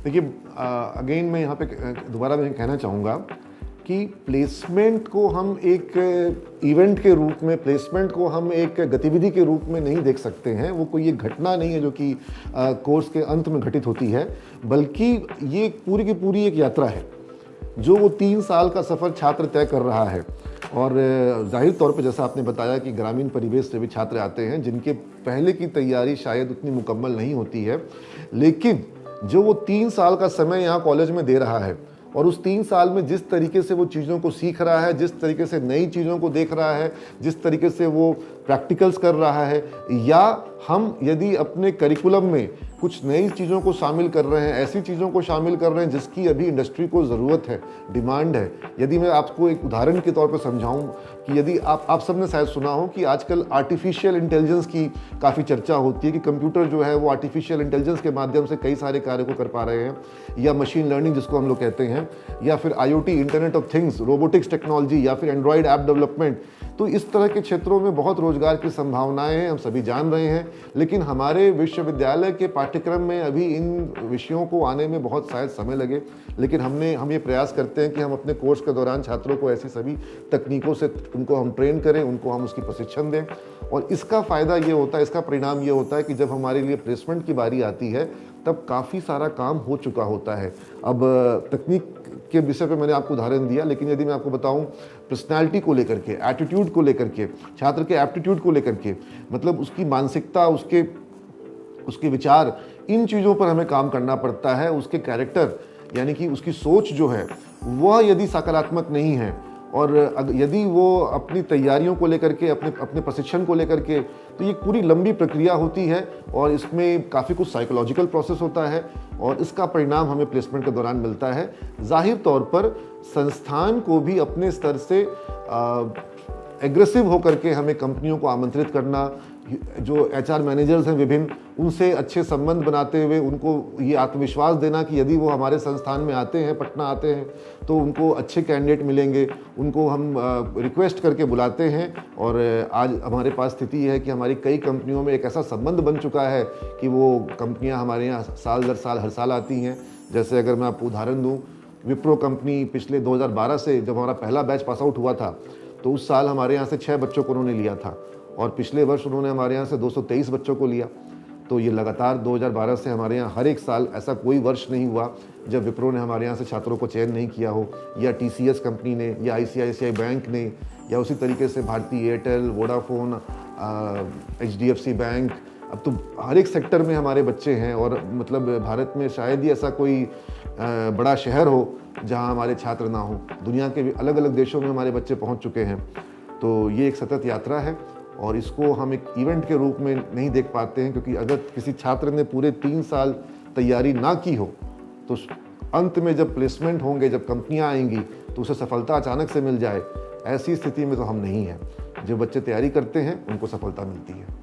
देखिए, अगेन मैं यहाँ पे दोबारा मैं कहना चाहूँगा कि प्लेसमेंट को हम एक इवेंट के रूप में, प्लेसमेंट को हम एक गतिविधि के रूप में नहीं देख सकते हैं। वो कोई एक घटना नहीं है जो कि कोर्स के अंत में घटित होती है, बल्कि ये पूरी की पूरी एक यात्रा है जो वो 3 साल का सफ़र छात्र तय कर रहा है। और जाहिर तौर पे जैसा आपने बताया कि ग्रामीण परिवेश से भी छात्र आते हैं जिनके पहले की तैयारी शायद उतनी मुकम्मल नहीं होती है, लेकिन जो वो 3 साल का समय यहाँ कॉलेज में दे रहा है और उस 3 साल में जिस तरीके से वो चीज़ों को सीख रहा है, जिस तरीके से नई चीज़ों को देख रहा है, जिस तरीके से वो प्रैक्टिकल्स कर रहा है, या हम यदि अपने करिकुलम में कुछ नई चीज़ों को शामिल कर रहे हैं, ऐसी चीज़ों को शामिल कर रहे हैं जिसकी अभी इंडस्ट्री को ज़रूरत है, डिमांड है। यदि मैं आपको एक उदाहरण के तौर पर समझाऊं कि यदि आप सबने शायद सुना हो कि आजकल आर्टिफिशियल इंटेलिजेंस की काफ़ी चर्चा होती है कि कंप्यूटर जो है वो आर्टिफिशियल इंटेलिजेंस के माध्यम से कई सारे कार्य को कर पा रहे हैं, या मशीन लर्निंग जिसको हम लोग कहते हैं, या फिर IoT, internet of things, robotics technology, या फिर एंड्रॉयड ऐप डेवलपमेंट। तो इस तरह के क्षेत्रों में बहुत रोजगार की संभावनाएं हैं, हम सभी जान रहे हैं, लेकिन हमारे विश्वविद्यालय के पाठ्यक्रम में अभी इन विषयों को आने में बहुत शायद समय लगे। लेकिन हम ये प्रयास करते हैं कि हम अपने कोर्स के दौरान छात्रों को ऐसी सभी तकनीकों से उनको हम ट्रेन करें, उनको हम उसकी प्रशिक्षण दें। और इसका फ़ायदा ये होता है, इसका परिणाम ये होता है कि जब हमारे लिए प्लेसमेंट की बारी आती है तब काफ़ी सारा काम हो चुका होता है। अब तकनीक के विषय पे मैंने आपको उदाहरण दिया, लेकिन यदि मैं आपको बताऊं पर्सनैलिटी को लेकर के, एटीट्यूड को लेकर के, छात्र के एप्टीट्यूड को लेकर के, मतलब उसकी मानसिकता, उसके विचार, इन चीज़ों पर हमें काम करना पड़ता है। उसके कैरेक्टर यानी कि उसकी सोच जो है वह यदि सकारात्मक नहीं है, और यदि वो अपनी तैयारियों को लेकर के, अपने प्रशिक्षण को लेकर के, तो ये पूरी लंबी प्रक्रिया होती है और इसमें काफ़ी कुछ साइकोलॉजिकल प्रोसेस होता है और इसका परिणाम हमें प्लेसमेंट के दौरान मिलता है। जाहिर तौर पर संस्थान को भी अपने स्तर से एग्रेसिव होकर के हमें कंपनियों को आमंत्रित करना, जो HR मैनेजर्स हैं विभिन्न, उनसे अच्छे संबंध बनाते हुए उनको ये आत्मविश्वास देना कि यदि वो हमारे संस्थान में आते हैं, पटना आते हैं, तो उनको अच्छे कैंडिडेट मिलेंगे। उनको हम रिक्वेस्ट करके बुलाते हैं और आज हमारे पास स्थिति है कि हमारी कई कंपनियों में एक ऐसा संबंध बन चुका है कि वो कंपनियां हमारे यहाँ साल दर साल हर साल आती हैं। जैसे अगर मैं आपको उदाहरण दूँ, विप्रो कंपनी पिछले 2012 से जब हमारा पहला बैच पास आउट हुआ था, तो उस साल हमारे यहाँ से 6 बच्चों को उन्होंने लिया था और पिछले वर्ष उन्होंने हमारे यहाँ से 223 बच्चों को लिया। तो ये लगातार 2012 से हमारे यहाँ हर एक साल ऐसा कोई वर्ष नहीं हुआ जब विप्रो ने हमारे यहाँ से छात्रों को चयन नहीं किया हो, या TCS कंपनी ने, या ICICI बैंक ने, या उसी तरीके से Bharti Airtel, Vodafone, HDFC bank. अब तो हर एक सेक्टर में हमारे बच्चे हैं और मतलब भारत में शायद ही ऐसा कोई बड़ा शहर हो जहाँ हमारे छात्र ना हो। दुनिया के अलग अलग देशों में हमारे बच्चे पहुँच चुके हैं। तो ये एक सतत यात्रा है और इसको हम एक इवेंट के रूप में नहीं देख पाते हैं, क्योंकि अगर किसी छात्र ने पूरे 3 साल तैयारी ना की हो तो अंत में जब प्लेसमेंट होंगे, जब कंपनियां आएंगी, तो उसे सफलता अचानक से मिल जाए, ऐसी स्थिति में तो हम नहीं हैं। जो बच्चे तैयारी करते हैं उनको सफलता मिलती है।